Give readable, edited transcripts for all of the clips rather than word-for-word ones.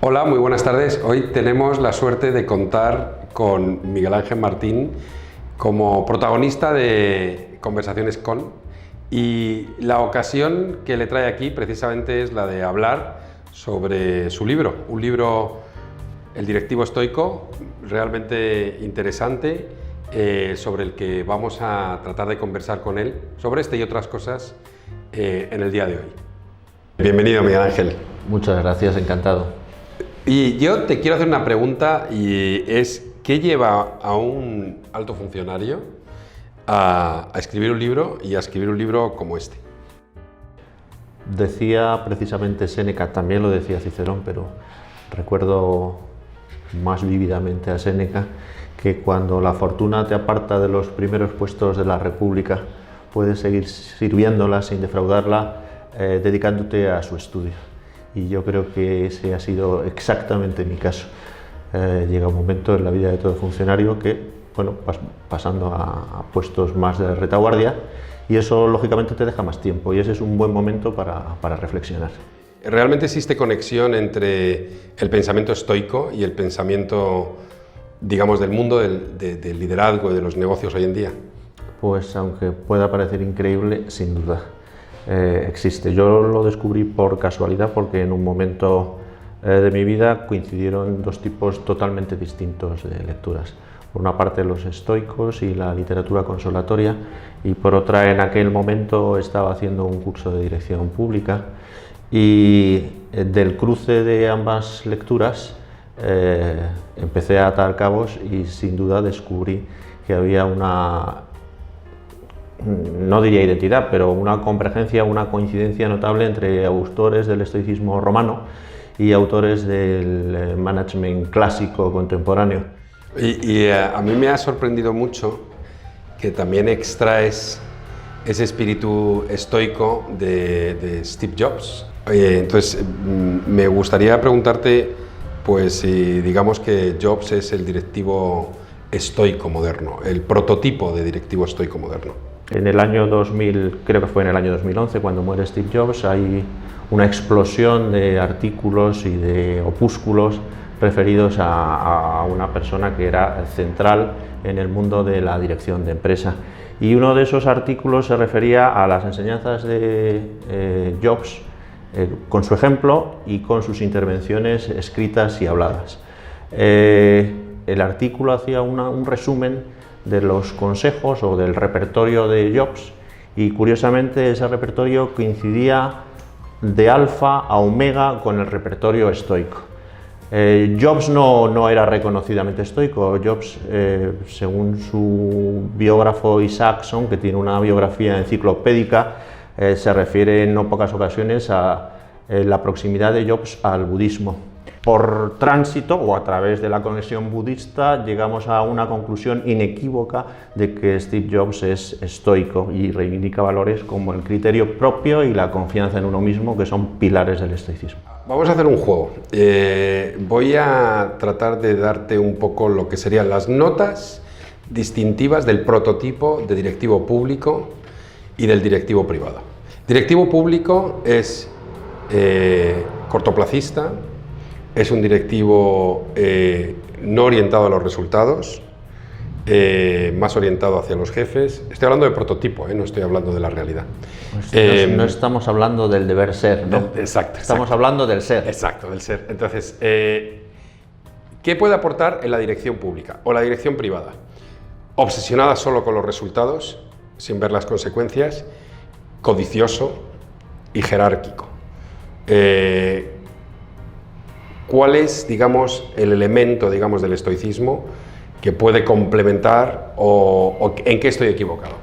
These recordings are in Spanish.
Hola, muy buenas tardes. Hoy tenemos la suerte de contar con Miguel Ángel Martín como protagonista de Conversaciones con, y la ocasión que le trae aquí precisamente es la de hablar sobre su libro, un libro, El directivo estoico, realmente interesante, sobre el que vamos a tratar de conversar con él sobre este y otras cosas en el día de hoy. Bienvenido, Miguel Ángel. Muchas gracias, encantado. Y yo te quiero hacer una pregunta, y es: ¿qué lleva a un alto funcionario a escribir un libro, y a escribir un libro como este? Decía precisamente Séneca, también lo decía Cicerón, pero recuerdo más vívidamente a Séneca, que cuando la fortuna te aparta de los primeros puestos de la República, puedes seguir sirviéndola sin defraudarla, dedicándote a su estudio. Y yo creo que ese ha sido exactamente mi caso. Llega un momento en la vida de todo funcionario que, bueno, pasando a puestos más de retaguardia, y eso lógicamente te deja más tiempo, y ese es un buen momento para reflexionar. ¿Realmente existe conexión entre el pensamiento estoico y el pensamiento, digamos, del mundo del liderazgo y de los negocios hoy en día? Pues aunque pueda parecer increíble, sin duda. Existe. Yo lo descubrí por casualidad, porque en un momento de mi vida coincidieron dos tipos totalmente distintos de lecturas. Por una parte los estoicos y la literatura consolatoria, y por otra en aquel momento estaba haciendo un curso de dirección pública, y del cruce de ambas lecturas empecé a atar cabos, y sin duda descubrí que había una, no diría identidad, pero una convergencia, una coincidencia notable entre autores del estoicismo romano y autores del management clásico contemporáneo. Y a mí me ha sorprendido mucho que también extraes ese espíritu estoico de Steve Jobs. Entonces, me gustaría preguntarte, pues, si digamos que Jobs es el directivo estoico moderno, el prototipo de directivo estoico moderno. En el año 2000, creo que fue en el año 2011, cuando muere Steve Jobs, hay una explosión de artículos y de opúsculos referidos a una persona que era central en el mundo de la dirección de empresa. Y uno de esos artículos se refería a las enseñanzas de Jobs, con su ejemplo y con sus intervenciones escritas y habladas. El artículo hacía un resumen de los consejos o del repertorio de Jobs, y curiosamente ese repertorio coincidía de alfa a omega con el repertorio estoico. Jobs no era reconocidamente estoico. Jobs, según su biógrafo Isaacson, que tiene una biografía enciclopédica, se refiere en no pocas ocasiones a la proximidad de Jobs al budismo. Por tránsito o a través de la conexión budista llegamos a una conclusión inequívoca de que Steve Jobs es estoico y reivindica valores como el criterio propio y la confianza en uno mismo, que son pilares del estoicismo. Vamos a hacer un juego. Voy a tratar de darte un poco lo que serían las notas distintivas del prototipo de directivo público y del directivo privado. Directivo público es cortoplacista, es un directivo no orientado a los resultados, más orientado hacia los jefes. Estoy hablando de prototipo, no estoy hablando de la realidad. No estamos hablando del deber ser, ¿no? Exacto. Estamos hablando del ser. Exacto, del ser. Entonces, ¿qué puede aportar en la dirección pública o la dirección privada? Obsesionada solo con los resultados, sin ver las consecuencias, codicioso y jerárquico. ¿Cuál es, digamos, el elemento, digamos, del estoicismo que puede complementar, o en qué estoy equivocado?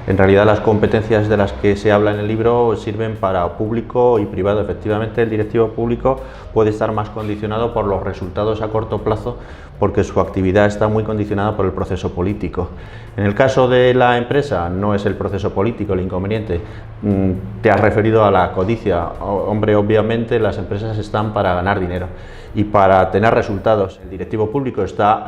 En realidad las competencias de las que se habla en el libro sirven para público y privado. Efectivamente, el directivo público puede estar más condicionado por los resultados a corto plazo, porque su actividad está muy condicionada por el proceso político. En el caso de la empresa no es el proceso político el inconveniente. Te has referido a la codicia. Hombre, obviamente las empresas están para ganar dinero y para tener resultados. El directivo público está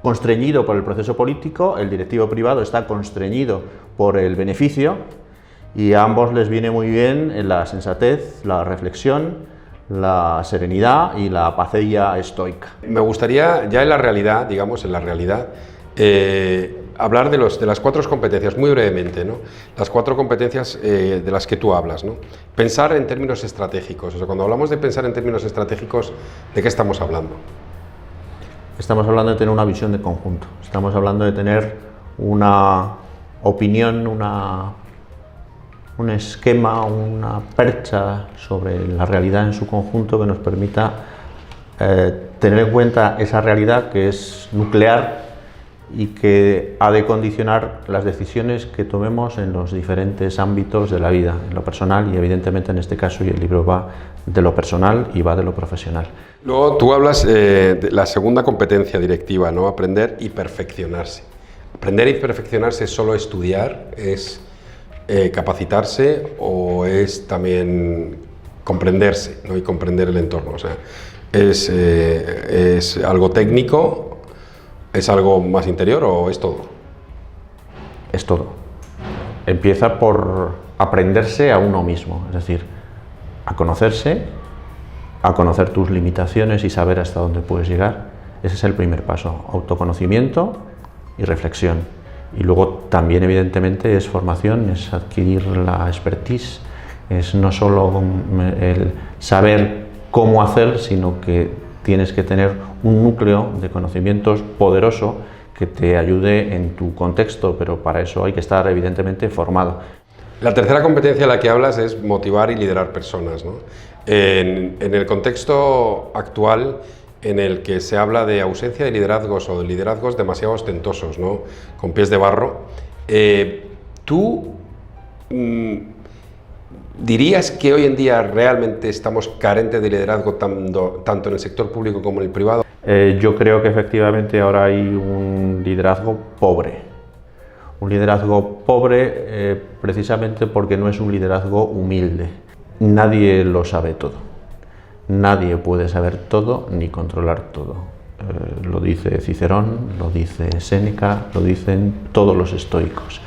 constreñido por el proceso político, el directivo privado está constreñido por el beneficio, y a ambos les viene muy bien la sensatez, la reflexión, la serenidad y la paciencia estoica. Me gustaría, ya en la realidad, digamos, hablar de las 4 competencias, muy brevemente, ¿no? Las 4 competencias de las que tú hablas, ¿no? Pensar en términos estratégicos. O sea, cuando hablamos de pensar en términos estratégicos, ¿de qué estamos hablando? Estamos hablando de tener una visión de conjunto. Estamos hablando de tener una opinión, un esquema, una percha sobre la realidad en su conjunto que nos permita tener en cuenta esa realidad que es nuclear y que ha de condicionar las decisiones que tomemos en los diferentes ámbitos de la vida, en lo personal y evidentemente en este caso, y el libro va de lo personal y va de lo profesional. Luego tú hablas de la segunda competencia directiva, ¿no? Aprender y perfeccionarse. Aprender y perfeccionarse es solo estudiar, es capacitarse o es también comprenderse, ¿no? Y comprender el entorno. O sea, es algo técnico. ¿Es algo más interior o es todo? Es todo. Empieza por aprenderse a uno mismo, es decir, a conocerse, a conocer tus limitaciones y saber hasta dónde puedes llegar. Ese es el primer paso, autoconocimiento y reflexión. Y luego también evidentemente es formación, es adquirir la expertise, es no solo el saber cómo hacer, sino que tienes que tener un núcleo de conocimientos poderoso que te ayude en tu contexto, pero para eso hay que estar evidentemente formado. La tercera competencia de la que hablas es motivar y liderar personas, ¿no? En el contexto actual en el que se habla de ausencia de liderazgos o de liderazgos demasiado ostentosos, ¿no? Con pies de barro, ¿tú dirías que hoy en día realmente estamos carentes de liderazgo tanto en el sector público como en el privado? Yo creo que efectivamente ahora hay un liderazgo pobre. Un liderazgo pobre precisamente porque no es un liderazgo humilde. Nadie lo sabe todo. Nadie puede saber todo ni controlar todo. Lo dice Cicerón, lo dice Séneca, lo dicen todos los estoicos.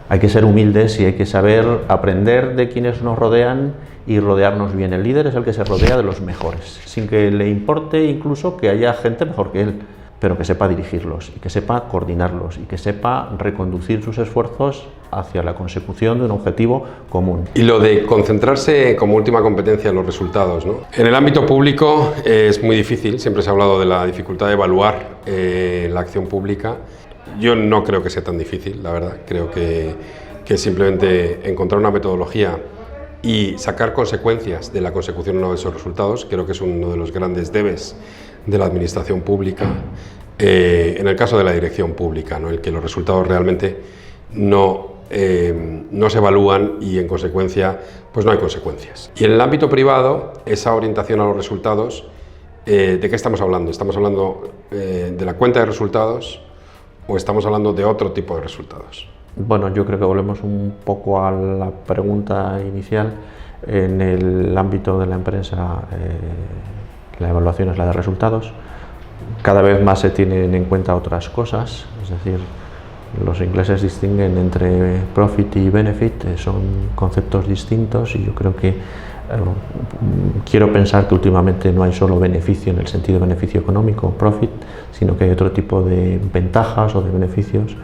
Hay que ser humildes y hay que saber aprender de quienes nos rodean y rodearnos bien. El líder es el que se rodea de los mejores, sin que le importe incluso que haya gente mejor que él, pero que sepa dirigirlos y que sepa coordinarlos y que sepa reconducir sus esfuerzos hacia la consecución de un objetivo común. Y lo de concentrarse como última competencia en los resultados, ¿no? En el ámbito público es muy difícil, siempre se ha hablado de la dificultad de evaluar la acción pública. Yo no creo que sea tan difícil, la verdad. Creo que simplemente encontrar una metodología y sacar consecuencias de la consecución de esos resultados, creo que es uno de los grandes debes de la administración pública, en el caso de la dirección pública, ¿no? El que los resultados realmente no se evalúan y en consecuencia pues no hay consecuencias. Y en el ámbito privado, esa orientación a los resultados, ¿de qué estamos hablando? ¿Estamos hablando de la cuenta de resultados o estamos hablando de otro tipo de resultados? Bueno, yo creo que volvemos un poco a la pregunta inicial. En el ámbito de la empresa, la evaluación es la de resultados. Cada vez más se tienen en cuenta otras cosas, es decir, los ingleses distinguen entre profit y benefit, son conceptos distintos y yo creo que quiero pensar que últimamente no hay solo beneficio en el sentido de beneficio económico, profit, sino que hay otro tipo de ventajas o de beneficios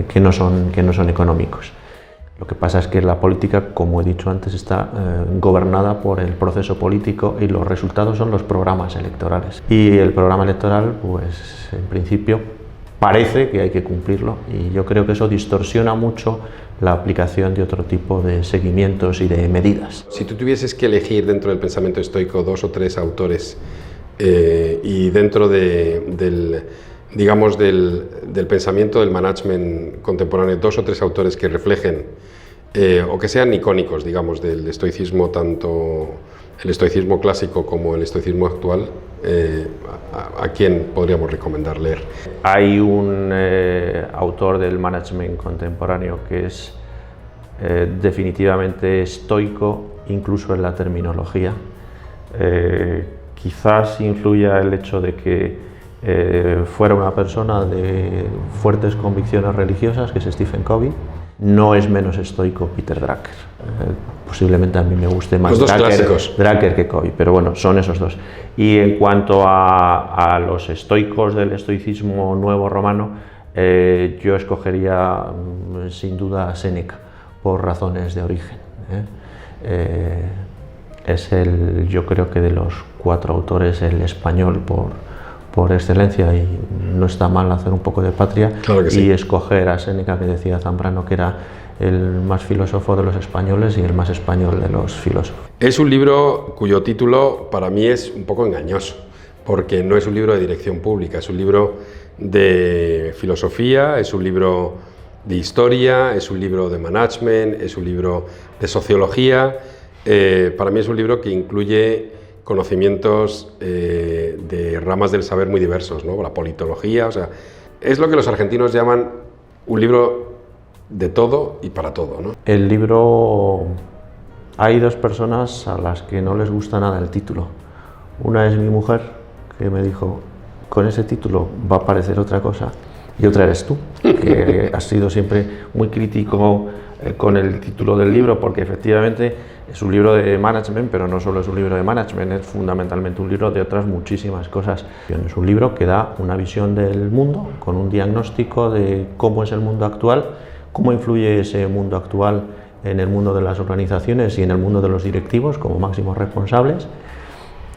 que no son económicos. Lo que pasa es que la política, como he dicho antes, está gobernada por el proceso político y los resultados son los programas electorales. Y el programa electoral, pues en principio, parece que hay que cumplirlo y yo creo que eso distorsiona mucho la aplicación de otro tipo de seguimientos y de medidas. Si tú tuvieses que elegir dentro del pensamiento estoico 2 o 3 autores y dentro del pensamiento del management contemporáneo, 2 o 3 autores que reflejen o que sean icónicos, digamos, del estoicismo, tanto el estoicismo clásico como el estoicismo actual, ¿a quién podríamos recomendar leer? Hay un autor del management contemporáneo que es definitivamente estoico, incluso en la terminología. Quizás influya el hecho de que fuera una persona de fuertes convicciones religiosas, que es Stephen Covey. no es menos estoico Peter Drucker. Posiblemente a mí me guste más Drucker que Coy, pero bueno, son esos dos. Y en cuanto a los estoicos del estoicismo nuevo romano, yo escogería sin duda a Séneca, por razones de origen. Es yo creo que de los 4 autores, el español por excelencia, y no está mal hacer un poco de patria, claro que sí. Y escoger a Séneca, que decía Zambrano que era el más filósofo de los españoles y el más español de los filósofos. Es un libro cuyo título para mí es un poco engañoso, porque no es un libro de dirección pública, es un libro de filosofía, es un libro de historia, es un libro de management, es un libro de sociología. Para mí es un libro que incluye conocimientos de ramas del saber muy diversos, ¿no? La politología, o sea, es lo que los argentinos llaman un libro de todo y para todo, ¿no? El libro, hay 2 personas a las que no les gusta nada el título. Una es mi mujer, que me dijo, con ese título va a parecer otra cosa, y otra eres tú, que has sido siempre muy crítico con el título del libro, porque efectivamente es un libro de management, pero no solo es un libro de management, es fundamentalmente un libro de otras muchísimas cosas. Es un libro que da una visión del mundo, con un diagnóstico de cómo es el mundo actual, cómo influye ese mundo actual en el mundo de las organizaciones y en el mundo de los directivos como máximos responsables.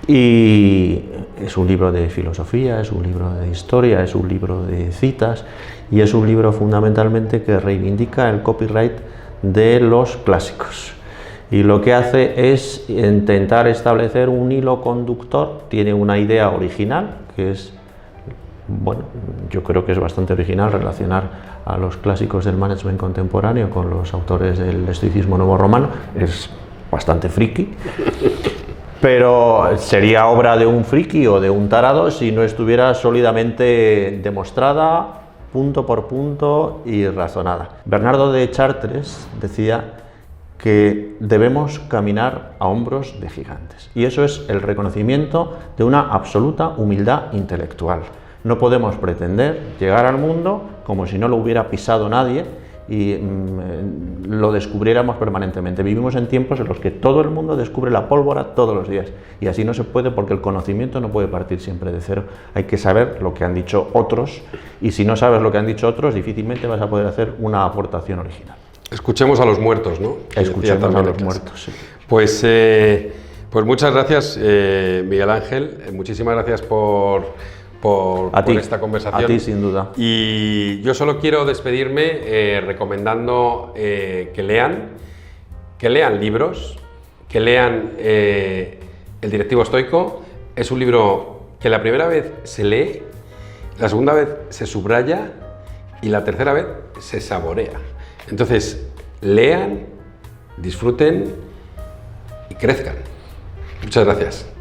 Y es un libro de filosofía, es un libro de historia, es un libro de citas, y es un libro fundamentalmente que reivindica el copyright de los clásicos. Y lo que hace es intentar establecer un hilo conductor. Tiene una idea original, que es, bueno, yo creo que es bastante original relacionar a los clásicos del management contemporáneo con los autores del estoicismo nuevo romano. Es bastante friki, pero sería obra de un friki o de un tarado si no estuviera sólidamente demostrada, punto por punto, y razonada. Bernardo de Chartres decía que debemos caminar a hombros de gigantes, y eso es el reconocimiento de una absoluta humildad intelectual. No podemos pretender llegar al mundo como si no lo hubiera pisado nadie y lo descubriéramos permanentemente. Vivimos en tiempos en los que todo el mundo descubre la pólvora todos los días, y así no se puede, porque el conocimiento no puede partir siempre de cero. Hay que saber lo que han dicho otros, y si no sabes lo que han dicho otros, difícilmente vas a poder hacer una aportación original. Escuchemos a los muertos, ¿no? Escuchemos a los muertos, sí. Pues muchas gracias, Miguel Ángel. Muchísimas gracias por esta conversación. A ti, sin duda. Y yo solo quiero despedirme recomendando que lean libros, que lean El directivo estoico. Es un libro que la primera vez se lee, la segunda vez se subraya y la tercera vez se saborea. Entonces, lean, disfruten y crezcan. Muchas gracias.